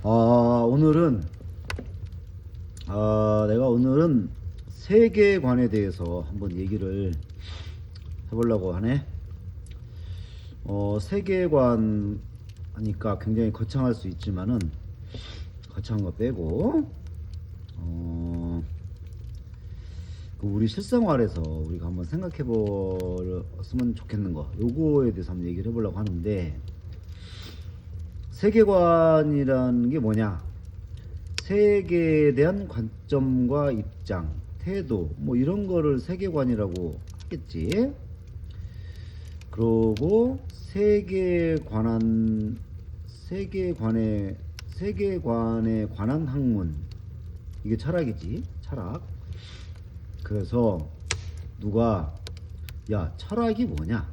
오늘은 내가 오늘은 세계관에 대해서 한번 얘기를 해보려고 하네. 세계관 하니까 굉장히 거창할 수 있지만은 거창한 거 빼고 그 우리 실생활에서 우리가 한번 생각해 보았으면 좋겠는 거, 요거에 대해서 한번 얘기를 해보려고 하는데, 세계관이라는 게 뭐냐? 세계에 대한 관점과 입장, 태도, 뭐 이런 거를 세계관이라고 하겠지. 그러고 세계관에 관한 학문, 이게 철학이지, 철학. 그래서 누가 야, 철학이 뭐냐?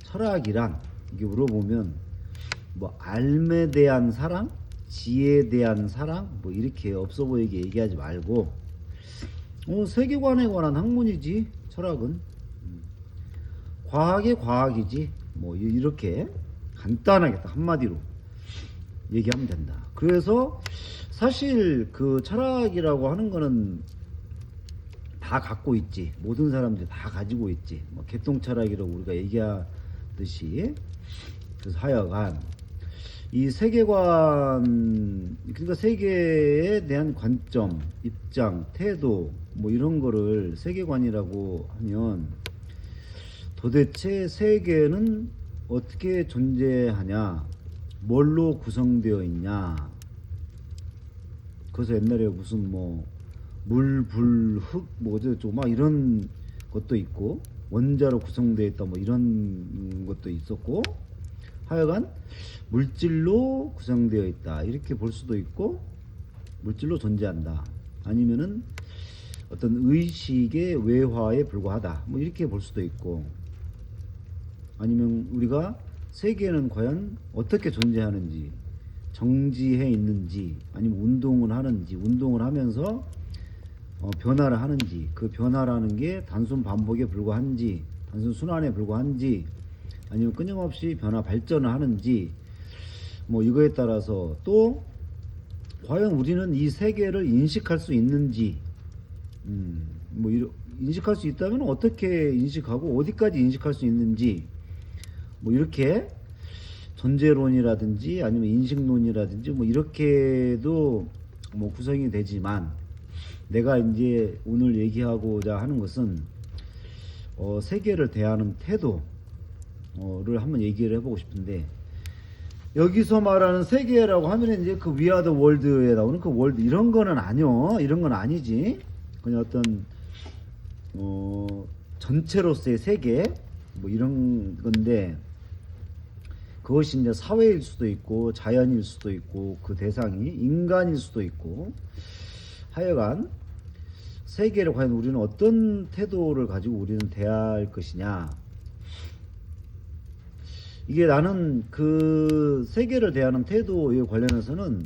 철학이란, 이게 물어보면 뭐 삶에 대한 사랑, 지혜에 대한 사랑, 뭐 이렇게 없어 보이게 얘기하지 말고 세계관에 관한 학문이지 철학은. 과학의 과학이지, 뭐 이렇게 간단하게 딱 한마디로 얘기하면 된다. 그래서 사실 그 철학이라고 하는 거는 다 갖고 있지. 모든 사람들이 다 가지고 있지. 뭐 개똥철학이라고 우리가 얘기하듯이. 그래서 하여간 이 세계관, 그러니까 세계에 대한 관점, 입장, 태도, 뭐 이런 거를 세계관이라고 하면, 도대체 세계는 어떻게 존재하냐, 뭘로 구성되어 있냐. 그래서 옛날에 무슨 뭐 물, 불, 흙, 뭐 어쩌고 막 이런 것도 있고, 원자로 구성되어 있다 뭐 이런 것도 있었고, 하여간 물질로 구성되어 있다 이렇게 볼 수도 있고, 물질로 존재한다, 아니면은 어떤 의식의 외화에 불과하다, 뭐 이렇게 볼 수도 있고, 아니면 우리가 세계는 과연 어떻게 존재하는지, 정지해 있는지, 아니면 운동을 하는지, 운동을 하면서 변화를 하는지, 그 변화라는 게 단순 반복에 불과한지, 단순 순환에 불과한지, 아니면 끊임없이 변화 발전을 하는지, 뭐 이거에 따라서 또 과연 우리는 이 세계를 인식할 수 있는지, 뭐 인식할 수 있다면 어떻게 인식하고 어디까지 인식할 수 있는지, 뭐 이렇게 존재론이라든지 아니면 인식론이라든지 뭐 이렇게도 뭐 구성이 되지만, 내가 이제 오늘 얘기하고자 하는 것은 세계를 대하는 태도를 한번 얘기를 해보고 싶은데, 여기서 말하는 세계라고 하면 이제 그 We Are the World에 나오는 그 월드, 이런 거는 아니요, 이런 건 아니지. 그냥 어떤 전체로서의 세계, 뭐 이런 건데, 그것이 이제 사회일 수도 있고 자연일 수도 있고 그 대상이 인간일 수도 있고, 하여간 세계를 과연 우리는 어떤 태도를 가지고 우리는 대할 것이냐. 이게 나는 그 세계를 대하는 태도에 관련해서는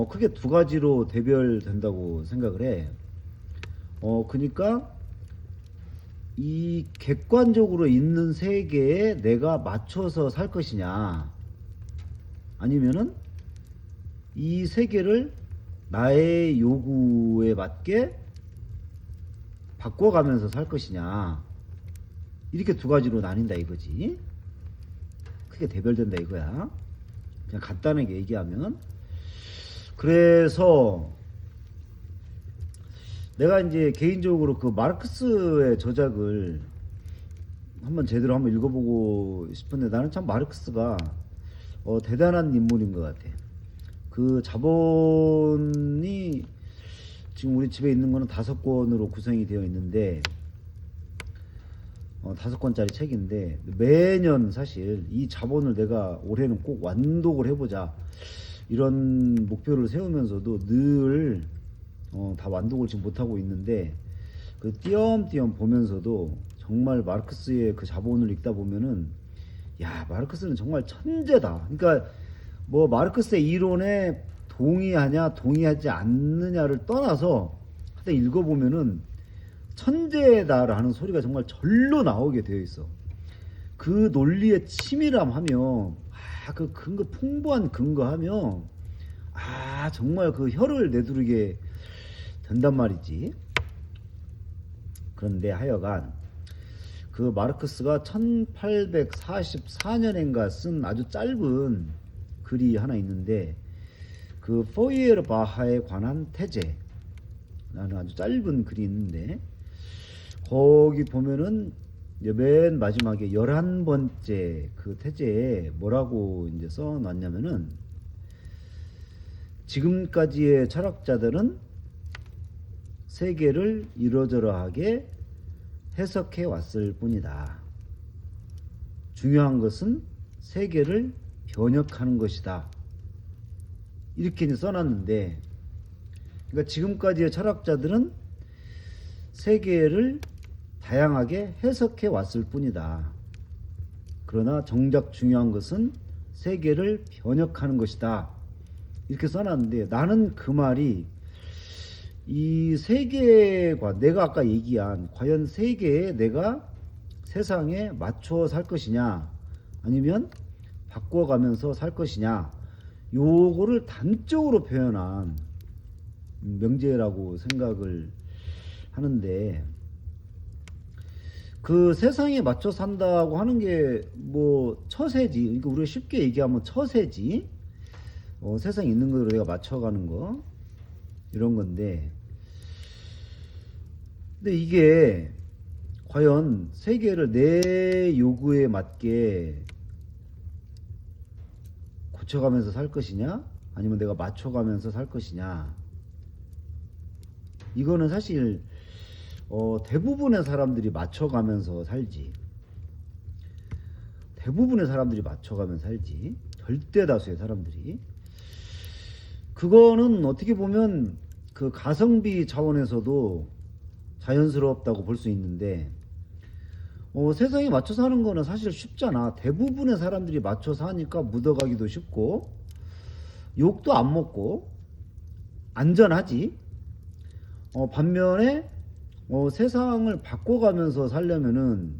크게 두 가지로 대별된다고 생각을 해. 그러니까 이 객관적으로 있는 세계에 내가 맞춰서 살 것이냐, 아니면은 이 세계를 나의 요구에 맞게 바꿔가면서 살 것이냐, 이렇게 두 가지로 나뉜다 이거지. 크게 대별된다 이거야, 그냥 간단하게 얘기하면. 그래서 내가 이제 개인적으로 그 마르크스의 저작을 제대로 한번 읽어보고 싶은데, 나는 참 마르크스가 대단한 인물인 것 같아. 그 자본이 지금 우리 집에 있는 거는 5권으로 구성이 되어 있는데, 5권짜리 책인데, 매년 사실 이 자본을 내가 올해는 꼭 완독을 해보자 이런 목표를 세우면서도 늘 다 완독을 지금 못하고 있는데, 그 띄엄띄엄 보면서도 정말 마르크스의 그 자본을 읽다 보면은, 야, 마르크스는 정말 천재다. 그러니까 뭐 마르크스의 이론에 동의하냐 동의하지 않느냐를 떠나서 하여튼 읽어보면은 천재다라는 소리가 정말 절로 나오게 되어 있어. 그 논리의 치밀함 하며, 그 근거, 풍부한 근거하며, 정말 그 혀를 내두르게 된단 말이지. 그런데 하여간 그 마르크스가 1844년인가 쓴 아주 짧은 글이 하나 있는데, 그 포이에르바하에 관한 태제라는 아주 짧은 글이 있는데, 거기 보면은 맨 마지막에 11번째 그 태제에 뭐라고 이제 써놨냐면은, 지금까지의 철학자들은 세계를 이러저러하게 해석해 왔을 뿐이다. 중요한 것은 세계를 변혁하는 것이다. 이렇게 이제 써놨는데, 그러니까 지금까지의 철학자들은 세계를 다양하게 해석해 왔을 뿐이다. 그러나 정작 중요한 것은 세계를 변혁하는 것이다. 이렇게 써놨는데, 나는 그 말이 이 세계과 내가 아까 얘기한 과연 세계에 내가 세상에 맞춰 살 것이냐 아니면 바꿔가면서 살 것이냐, 요거를 단적으로 표현한 명제라고 생각을 하는데, 그 세상에 맞춰 산다고 하는 게 뭐 처세지. 그러니까 우리가 쉽게 얘기하면 처세지. 세상에 있는 거로 내가 맞춰가는 거, 이런 건데, 근데 이게 과연 세계를 내 요구에 맞게 고쳐가면서 살 것이냐 아니면 내가 맞춰가면서 살 것이냐, 이거는 사실 대부분의 사람들이 맞춰가면서 살지. 대부분의 사람들이 맞춰가면서 살지. 절대 다수의 사람들이. 그거는 어떻게 보면 그 가성비 차원에서도 자연스럽다고 볼 수 있는데, 세상에 맞춰 사는 거는 사실 쉽잖아. 대부분의 사람들이 맞춰 사니까 묻어가기도 쉽고 욕도 안 먹고 안전하지. 반면에 세상을 바꿔가면서 살려면은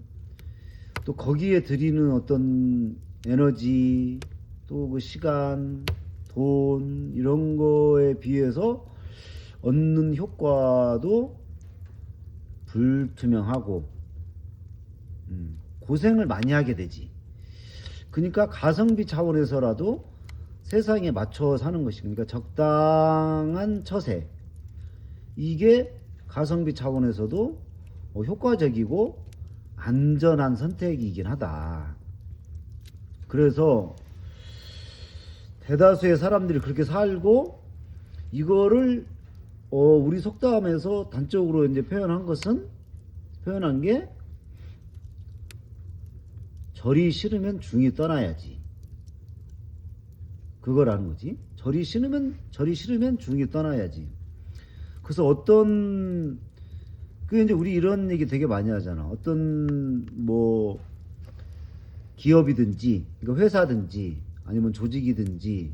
또 거기에 들이는 어떤 에너지, 또 그 시간, 돈, 이런 거에 비해서 얻는 효과도 불투명하고 고생을 많이 하게 되지. 그러니까 가성비 차원에서라도 세상에 맞춰 사는 것이, 그러니까 적당한 처세, 이게 가성비 차원에서도 효과적이고 안전한 선택이긴 하다. 그래서 대다수의 사람들이 그렇게 살고, 이거를 우리 속담에서 단적으로 이제 표현한 게 절이 싫으면 중이 떠나야지. 그거라는 거지. 절이 싫으면 중이 떠나야지. 그래서 그 이제 우리 이런 얘기 되게 많이 하잖아. 어떤 뭐 기업이든지, 그러니까 회사든지 아니면 조직이든지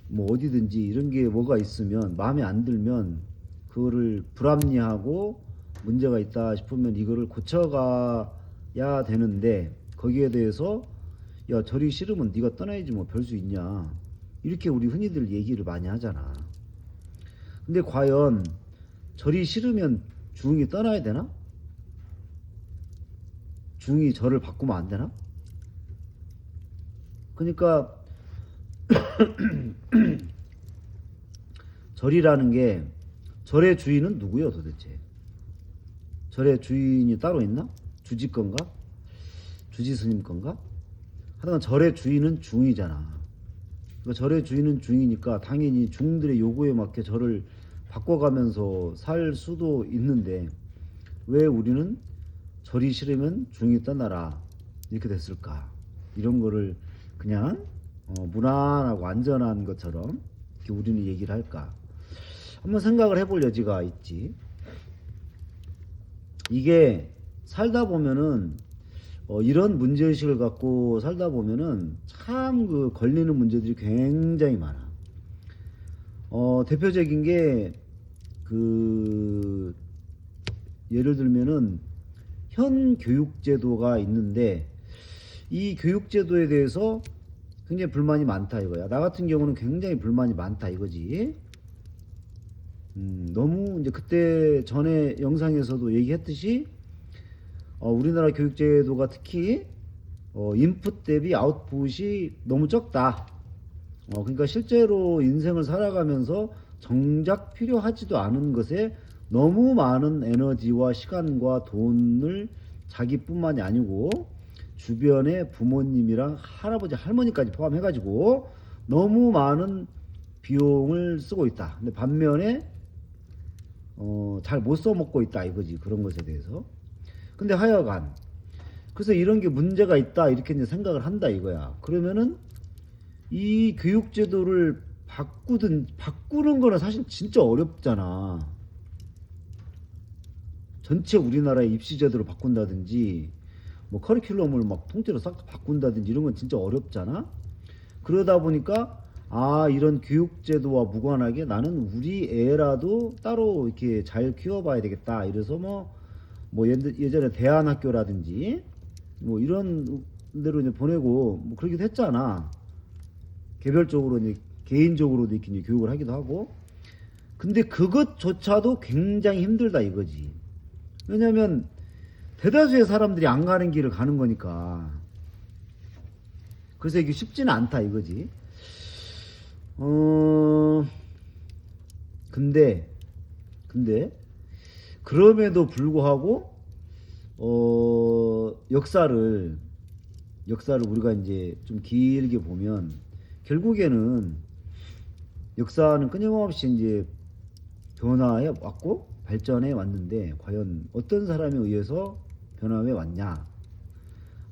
뭐 어디든지 이런 게 뭐가 있으면 마음에 안 들면 그거를 불합리하고 문제가 있다 싶으면 이거를 고쳐가야 되는데, 거기에 대해서 야, 절이 싫으면 네가 떠나야지 뭐 별 수 있냐, 이렇게 우리 흔히들 얘기를 많이 하잖아. 근데 과연 절이 싫으면 중이 떠나야 되나? 중이 절을 바꾸면 안 되나? 그러니까 절이라는 게, 절의 주인은 누구요 도대체? 절의 주인이 따로 있나? 주지 건가? 주지 스님 건가? 하여간 절의 주인은 중이잖아. 그러니까 절의 주인은 중이니까 당연히 중들의 요구에 맞게 절을 바꿔가면서 살 수도 있는데, 왜 우리는 절이 싫으면 중이 떠나라 이렇게 됐을까? 이런 거를 그냥 무난하고 안전한 것처럼 이렇게 우리는 얘기를 할까? 한번 생각을 해볼 여지가 있지. 이게 살다 보면은 이런 문제의식을 갖고 살다 보면은 참 그 걸리는 문제들이 굉장히 많아. 대표적인 게 그 예를 들면은 현 교육제도가 있는데, 이 교육제도에 대해서 굉장히 불만이 많다 이거야. 나 같은 경우는 굉장히 불만이 많다 이거지. 너무 이제 그때 전에 영상에서도 얘기했듯이 우리나라 교육제도가 특히 인풋 대비 아웃풋이 너무 적다. 그러니까 실제로 인생을 살아가면서 정작 필요하지도 않은 것에 너무 많은 에너지와 시간과 돈을 자기뿐만이 아니고 주변의 부모님이랑 할아버지 할머니까지 포함해가지고 너무 많은 비용을 쓰고 있다. 근데 반면에 잘 못 써먹고 있다 이거지. 그런 것에 대해서. 근데 하여간 그래서 이런 게 문제가 있다 이렇게 이제 생각을 한다 이거야. 그러면은 이 교육제도를 바꾸는 거는 사실 진짜 어렵잖아. 전체 우리나라의 입시제도를 바꾼다든지 뭐 커리큘럼을 막 통째로 싹 다 바꾼다든지 이런 건 진짜 어렵잖아. 그러다 보니까 이런 교육제도와 무관하게 나는 우리 애라도 따로 이렇게 잘 키워봐야 되겠다. 이래서 예전에 대안학교라든지 뭐 이런 데로 이제 보내고 뭐 그러기도 했잖아. 개별적으로 이제 개인적으로도 이렇게 이제 교육을 하기도 하고. 근데 그것조차도 굉장히 힘들다 이거지. 왜냐면 대다수의 사람들이 안 가는 길을 가는 거니까. 그래서 이게 쉽지는 않다 이거지. 근데 그럼에도 불구하고 역사를 우리가 이제 좀 길게 보면 결국에는 역사는 끊임없이 이제 변화해 왔고 발전해 왔는데 과연 어떤 사람에 의해서 변화해 왔냐?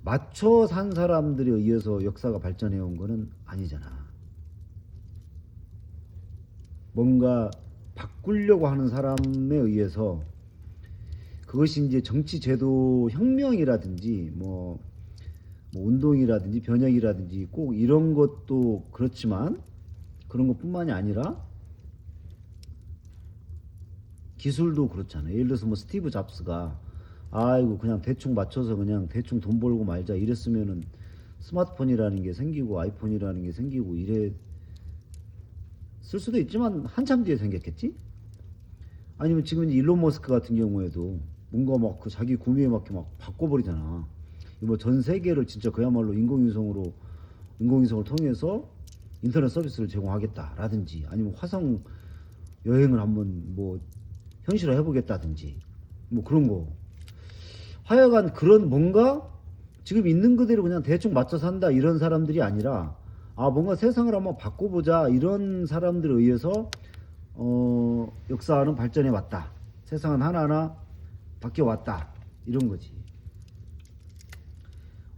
맞춰 산 사람들에 의해서 역사가 발전해 온 거는 아니잖아. 뭔가 바꾸려고 하는 사람에 의해서 그것이 이제 정치 제도 혁명이라든지 뭐 운동이라든지 변혁이라든지 꼭 이런 것도 그렇지만 그런 것뿐만이 아니라 기술도 그렇잖아요. 예를 들어서 뭐 스티브 잡스가 아이고 그냥 대충 맞춰서 그냥 대충 돈 벌고 말자 이랬으면은 스마트폰이라는 게 생기고 아이폰이라는 게 생기고 이래 쓸 수도 있지만 한참 뒤에 생겼겠지? 아니면 지금 일론 머스크 같은 경우에도 뭔가 막 그 자기 구미에 맞게 막 바꿔버리잖아. 뭐 전 세계를 진짜 그야말로 인공위성을 통해서 인터넷 서비스를 제공하겠다라든지 아니면 화성 여행을 한번 뭐 현실화 해보겠다든지 뭐 그런 거. 하여간 그런 뭔가 지금 있는 그대로 그냥 대충 맞춰 산다 이런 사람들이 아니라 뭔가 세상을 한번 바꿔보자 이런 사람들에 의해서 역사는 발전해 왔다. 세상은 하나하나 바뀌어 왔다. 이런 거지.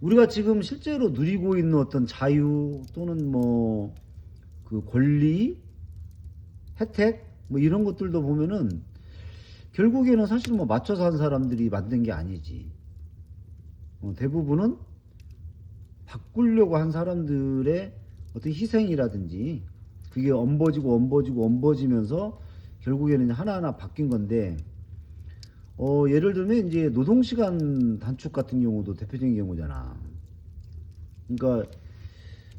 우리가 지금 실제로 누리고 있는 어떤 자유 또는 뭐 그 권리, 혜택 뭐 이런 것들도 보면은 결국에는 사실 뭐 맞춰서 한 사람들이 만든 게 아니지. 대부분은 바꾸려고 한 사람들의 어떤 희생이라든지 그게 엄버지면서 결국에는 하나하나 바뀐 건데 예를 들면 이제 노동시간 단축 같은 경우도 대표적인 경우잖아. 그러니까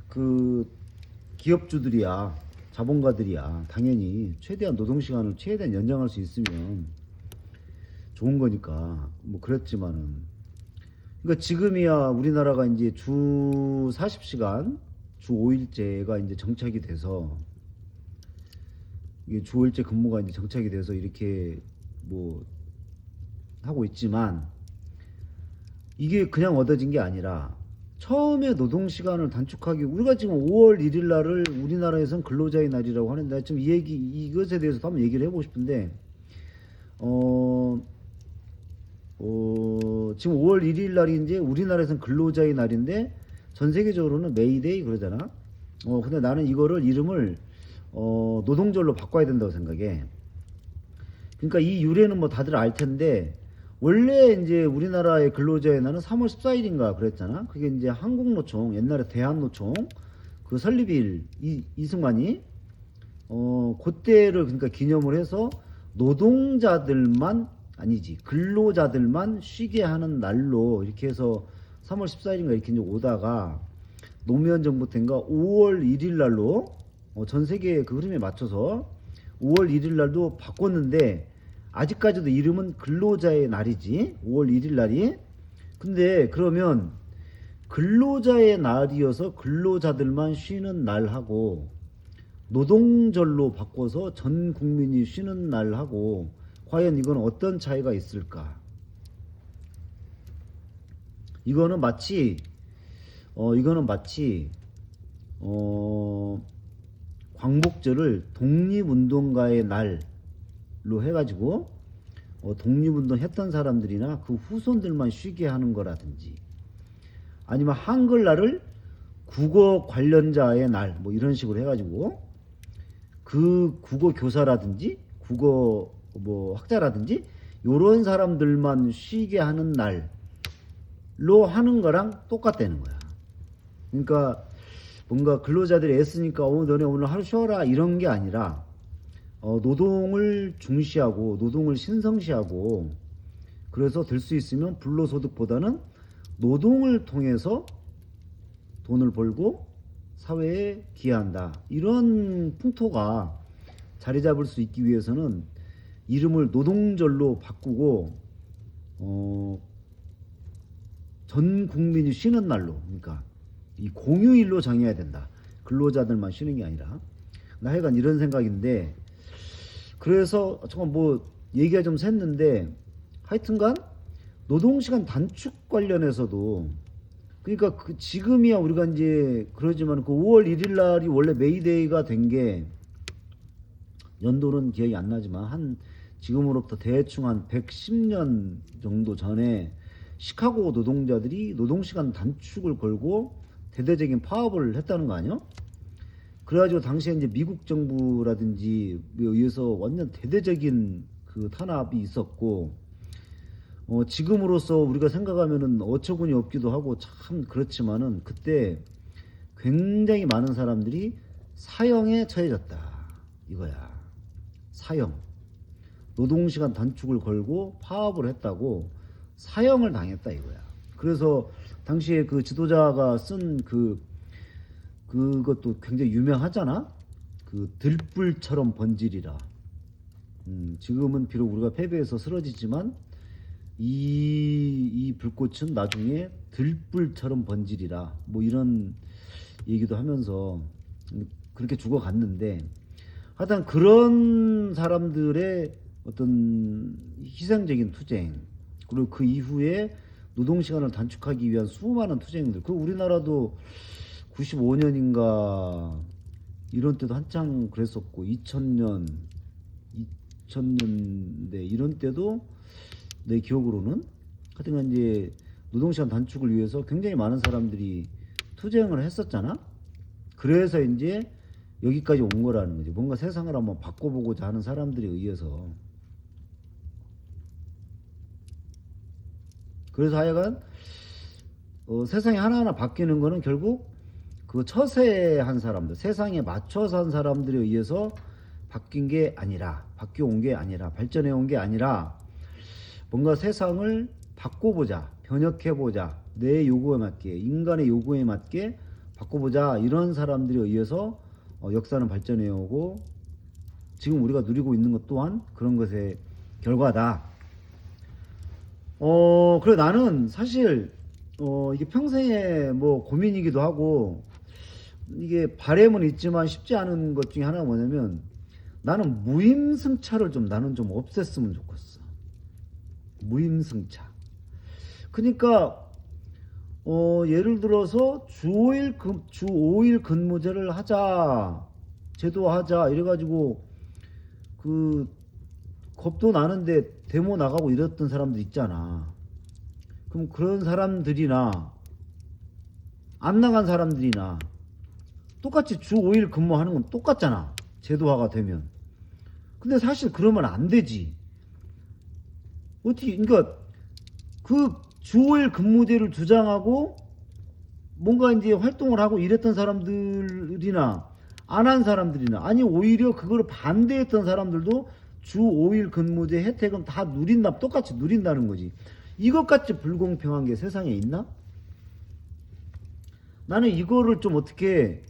그 기업주들이야 자본가들이야 당연히 최대한 노동시간을 최대한 연장할 수 있으면 좋은 거니까 뭐 그랬지만은 그러니까 지금이야 우리나라가 이제 주 40시간 주 5일제가 이제 정착이 돼서 이게 주 5일제 근무가 이제 정착이 돼서 이렇게 뭐 하고 있지만 이게 그냥 얻어진 게 아니라 처음에 노동시간을 단축하기 우리가 지금 5월 1일 날을 우리나라에선 근로자의 날이라고 하는데 지금 이것에 대해서 한번 얘기를 해보고 싶은데 지금 5월 1일 날이 이제 우리나라에선 근로자의 날인데 전 세계적으로는 메이데이 그러잖아. 근데 나는 이거를 이름을 노동절로 바꿔야 된다고 생각해. 그러니까 이 유래는 뭐 다들 알 텐데 원래 이제 우리나라의 근로자의 날은 3월 14일인가 그랬잖아. 그게 이제 한국노총 옛날에 대한노총 그 설립일 이승만이 그때를 그러니까 기념을 해서 노동자들만 아니지 근로자들만 쉬게 하는 날로 이렇게 해서 3월 14일인가 이렇게 이제 오다가 노무현 정부 때인가 5월 1일 날로 전 세계의 그 흐름에 맞춰서 5월 1일 날도 바꿨는데 아직까지도 이름은 근로자의 날이지. 5월 1일 날이. 근데 그러면 근로자의 날이어서 근로자들만 쉬는 날하고 노동절로 바꿔서 전 국민이 쉬는 날하고 과연 이건 어떤 차이가 있을까? 이거는 마치 광복절을 독립운동가의 날로 해가지고 독립운동 했던 사람들이나 그 후손들만 쉬게 하는 거라든지 아니면 한글날을 국어 관련자의 날 뭐 이런 식으로 해가지고 그 국어 교사라든지 국어 뭐 학자라든지 요런 사람들만 쉬게 하는 날로 하는 거랑 똑같다는 거야. 그러니까 뭔가 근로자들이 애쓰니까 너네 오늘 하루 쉬어라 이런 게 아니라 노동을 중시하고 노동을 신성시하고 그래서 될 수 있으면 불로소득보다는 노동을 통해서 돈을 벌고 사회에 기여한다. 이런 풍토가 자리 잡을 수 있기 위해서는 이름을 노동절로 바꾸고 전 국민이 쉬는 날로, 그러니까 이 공휴일로 정해야 된다. 근로자들만 쉬는 게 아니라. 나 하여간 이런 생각인데, 그래서 정말 뭐 얘기가 좀 샜는데 하여튼간 노동시간 단축 관련해서도 그러니까 지금이야 우리가 이제 그러지만 그 5월 1일 날이 원래 메이데이가 된 게 연도는 기억이 안 나지만 한 지금으로부터 대충 한 110년 정도 전에 시카고 노동자들이 노동시간 단축을 걸고 대대적인 파업을 했다는 거 아니야? 그래가지고 당시에 이제 미국 정부라든지 의해서 완전 대대적인 그 탄압이 있었고, 지금으로서 우리가 생각하면은 어처구니 없기도 하고 참 그렇지만은 그때 굉장히 많은 사람들이 사형에 처해졌다. 이거야. 사형. 노동시간 단축을 걸고 파업을 했다고 사형을 당했다 이거야. 그래서 당시에 그 지도자가 쓴 그것도 굉장히 유명하잖아. 그 들불처럼 번지리라. 지금은 비록 우리가 패배해서 쓰러지지만 이 불꽃은 나중에 들불처럼 번지리라. 뭐 이런 얘기도 하면서 그렇게 죽어갔는데, 하여튼 그런 사람들의 어떤 희생적인 투쟁, 그리고 그 이후에 노동시간을 단축하기 위한 수많은 투쟁들. 그 우리나라도 95년인가 이런 때도 한창 그랬었고 2000년대 이런 때도 내 기억으로는 하여튼 이제 노동시간 단축을 위해서 굉장히 많은 사람들이 투쟁을 했었잖아. 그래서 이제 여기까지 온 거라는 거지. 뭔가 세상을 한번 바꿔보고자 하는 사람들에 의해서. 그래서 하여간 세상이 하나하나 바뀌는 거는 결국 그 처세한 사람들, 세상에 맞춰서 한 사람들에 의해서 바뀐 게 아니라, 바뀌어 온 게 아니라, 발전해 온 게 아니라 뭔가 세상을 바꿔보자, 변혁해보자, 내 요구에 맞게, 인간의 요구에 맞게 바꿔보자, 이런 사람들에 의해서 역사는 발전해 오고 지금 우리가 누리고 있는 것 또한 그런 것의 결과다. 그래 나는 사실 이게 평생의 뭐 고민이기도 하고 이게 바람은 있지만 쉽지 않은 것 중에 하나가 뭐냐면 나는 무임승차를 나는 좀 없앴으면 좋겠어. 무임승차. 그러니까 예를 들어서 주 5일 근무제를 하자, 제도하자 이래가지고 그 겁도 나는데 데모 나가고 이랬던 사람들 있잖아. 그럼 그런 사람들이나 안 나간 사람들이나 똑같이 주 5일 근무하는 건 똑같잖아. 제도화가 되면. 근데 사실 그러면 안 되지. 어떻게, 그러니까 그 주 5일 근무제를 주장하고 뭔가 이제 활동을 하고 이랬던 사람들이나 안 한 사람들이나, 아니 오히려 그걸 반대했던 사람들도 주 5일 근무제 혜택은 다 누린다, 똑같이 누린다는 거지. 이것같이 불공평한 게 세상에 있나? 나는 이거를 좀 어떻게,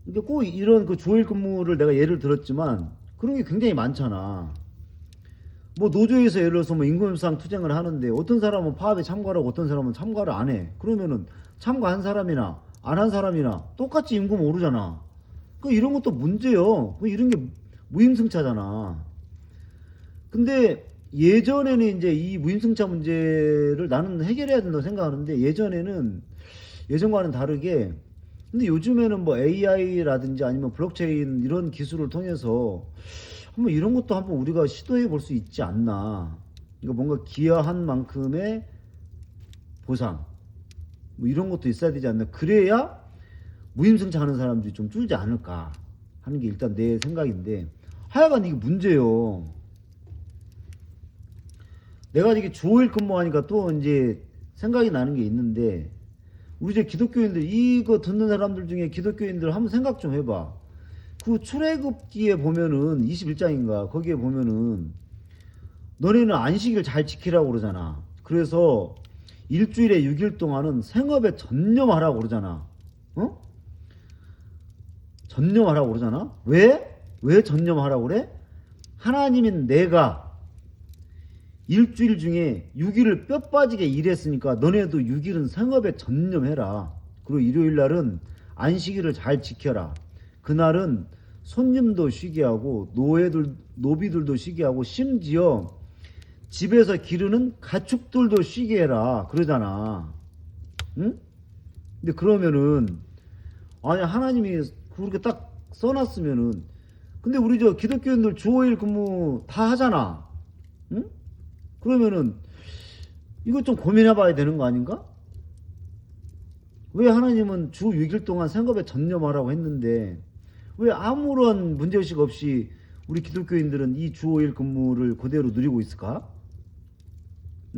이게 꼭 이런 그 주일 근무를 내가 예를 들었지만 그런 게 굉장히 많잖아. 뭐 노조에서 예를 들어서 뭐 임금협상 투쟁을 하는데 어떤 사람은 파업에 참가를 하고 어떤 사람은 참가를 안 해. 그러면은 참가한 사람이나 안 한 사람이나 똑같이 임금 오르잖아. 그 이런 것도 문제요. 그 이런 게 무임승차잖아. 근데 예전에는 이제 이 무임승차 문제를 나는 해결해야 된다고 생각하는데, 예전과는 다르게, 근데 요즘에는 뭐 AI라든지 아니면 블록체인 이런 기술을 통해서 한번 이런 것도 한번 우리가 시도해 볼 수 있지 않나. 그러니까 뭔가 기여한 만큼의 보상, 뭐 이런 것도 있어야 되지 않나. 그래야 무임승차 하는 사람들이 좀 줄지 않을까 하는 게 일단 내 생각인데, 하여간 이게 문제예요. 내가 이게 주 5일 근무하니까 또 이제 생각이 나는 게 있는데, 우리 이제 기독교인들, 이거 듣는 사람들 중에 기독교인들 한번 생각 좀 해봐. 그 출애굽기에 보면은 21장인가 거기에 보면은 너네는 안식일 잘 지키라고 그러잖아. 그래서 일주일에 6일 동안은 생업에 전념하라고 그러잖아. 어? 전념하라고 그러잖아. 왜 전념하라고 그래? 하나님인 내가 일주일 중에 6일을 뼈 빠지게 일했으니까 너네도 6일은 생업에 전념해라. 그리고 일요일 날은 안식일을 잘 지켜라. 그날은 손님도 쉬게 하고 노비들도 쉬게 하고 심지어 집에서 기르는 가축들도 쉬게 해라. 그러잖아. 응? 근데 그러면은, 아니 하나님이 그렇게 딱 써놨으면은, 근데 우리 저 기독교인들 주 5일 근무 다 하잖아. 응? 그러면은 이거 좀 고민해 봐야 되는 거 아닌가? 왜 하나님은 주 6일 동안 생업에 전념하라고 했는데 왜 아무런 문제의식 없이 우리 기독교인들은 이 주 5일 근무를 그대로 누리고 있을까?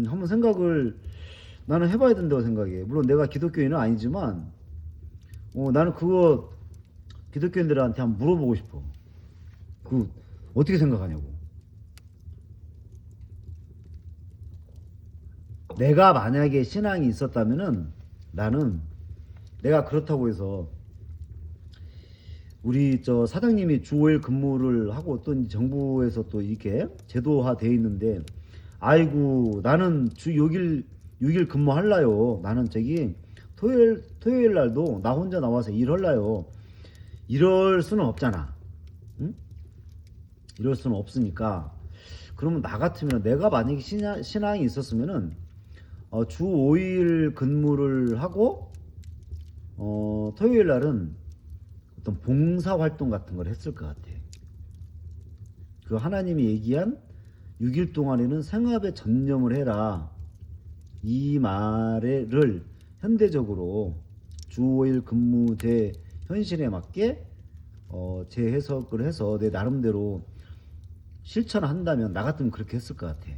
한번 생각을 나는 해봐야 된다고 생각해. 물론 내가 기독교인은 아니지만 나는 그거 기독교인들한테 한번 물어보고 싶어. 그 어떻게 생각하냐고. 내가 만약에 신앙이 있었다면은 나는, 내가 그렇다고 해서 우리 저 사장님이 주 5일 근무를 하고 또 정부에서 또 이렇게 제도화 돼 있는데, 아이고 나는 주 6일 근무할라요. 나는 저기 토요일 날도 나 혼자 나와서 일할라요. 이럴 수는 없잖아. 응? 이럴 수는 없으니까, 그러면 나 같으면, 내가 만약에 신앙이 있었으면은 주 5일 근무를 하고 토요일 날은 어떤 봉사 활동 같은 걸 했을 것 같아. 그 하나님이 얘기한 6일 동안에는 생업에 전념을 해라, 이 말을 현대적으로 주 5일 근무제 현실에 맞게 재해석을 해서 내 나름대로 실천한다면 나 같으면 그렇게 했을 것 같아.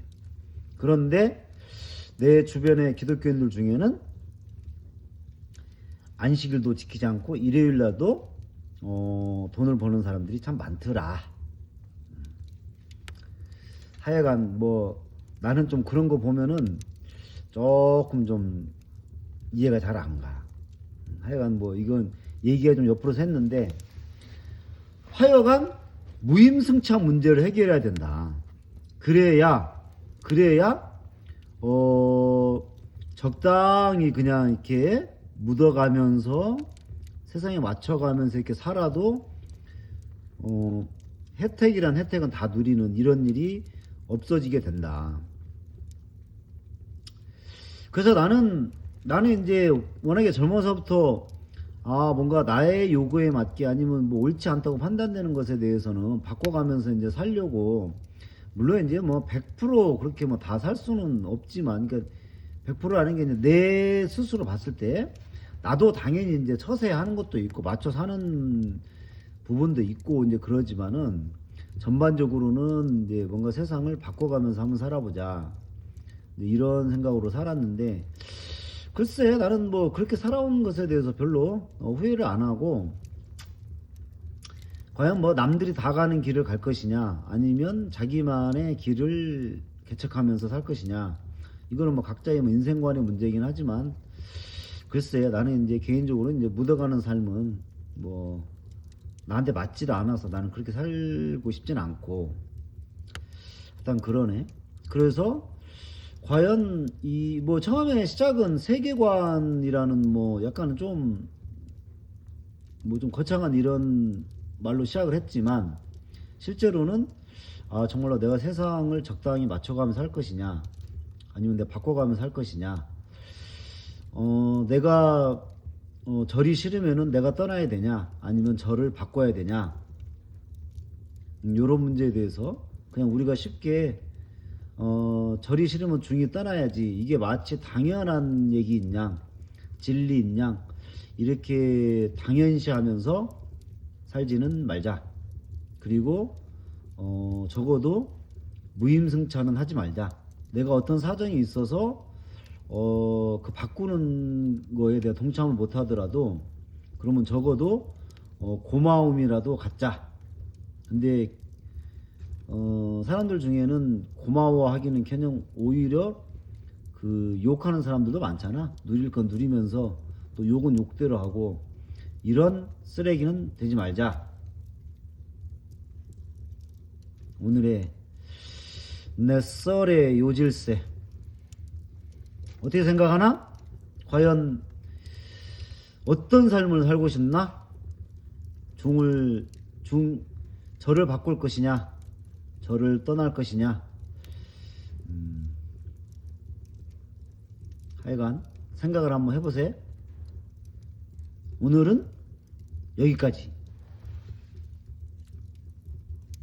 그런데 내 주변의 기독교인들 중에는 안식일도 지키지 않고 일요일 날도 돈을 버는 사람들이 참 많더라. 하여간 뭐 나는 좀 그런 거 보면은 조금 좀 이해가 잘 안 가. 하여간 뭐 이건 얘기가 좀 옆으로서 했는데, 하여간 무임승차 문제를 해결해야 된다. 그래야 적당히 그냥 이렇게 묻어가면서 세상에 맞춰가면서 이렇게 살아도 혜택이란 혜택은 다 누리는 이런 일이 없어지게 된다. 그래서 나는 이제 워낙에 젊어서부터 뭔가 나의 요구에 맞게, 아니면 뭐 옳지 않다고 판단되는 것에 대해서는 바꿔가면서 이제 살려고, 물론 이제 뭐 100% 그렇게 뭐 다 살 수는 없지만, 그러니까 100%라는 게 이제 내 스스로 봤을 때 나도 당연히 이제 처세하는 것도 있고 맞춰 사는 부분도 있고 이제 그러지만은, 전반적으로는 이제 뭔가 세상을 바꿔가면서 한번 살아보자, 이런 생각으로 살았는데, 글쎄 나는 뭐 그렇게 살아온 것에 대해서 별로 후회를 안 하고, 과연 뭐 남들이 다 가는 길을 갈 것이냐 아니면 자기만의 길을 개척하면서 살 것이냐, 이거는 뭐 각자의 뭐 인생관의 문제이긴 하지만, 글쎄, 나는 이제 개인적으로 이제 묻어가는 삶은 뭐 나한테 맞지도 않아서 나는 그렇게 살고 싶진 않고, 일단 그러네. 그래서 과연 이 뭐 처음에 시작은 세계관이라는 뭐 약간은 좀 뭐 좀 거창한 이런 말로 시작을 했지만, 실제로는 아 정말로 내가 세상을 적당히 맞춰가면서 할 것이냐, 아니면 내가 바꿔가면서 할 것이냐, 내가 절이 싫으면은 내가 떠나야 되냐, 아니면 절을 바꿔야 되냐, 이런 문제에 대해서 그냥 우리가 쉽게 절이 싫으면 중이 떠나야지, 이게 마치 당연한 얘기인 양, 진리인 양 이렇게 당연시하면서 살지는 말자. 그리고 적어도 무임승차는 하지 말자. 내가 어떤 사정이 있어서 그 바꾸는 거에 대해 동참을 못 하더라도 그러면 적어도 고마움이라도 갖자. 근데 사람들 중에는 고마워하기는 그냥 오히려 그 욕하는 사람들도 많잖아. 누릴 건 누리면서 또 욕은 욕대로 하고, 이런 쓰레기는 되지 말자. 오늘의 내 썰의 요질세 어떻게 생각하나? 과연 어떤 삶을 살고 싶나? 절을 바꿀 것이냐, 절을 떠날 것이냐. 하여간 생각을 한번 해보세요. 오늘은 여기까지.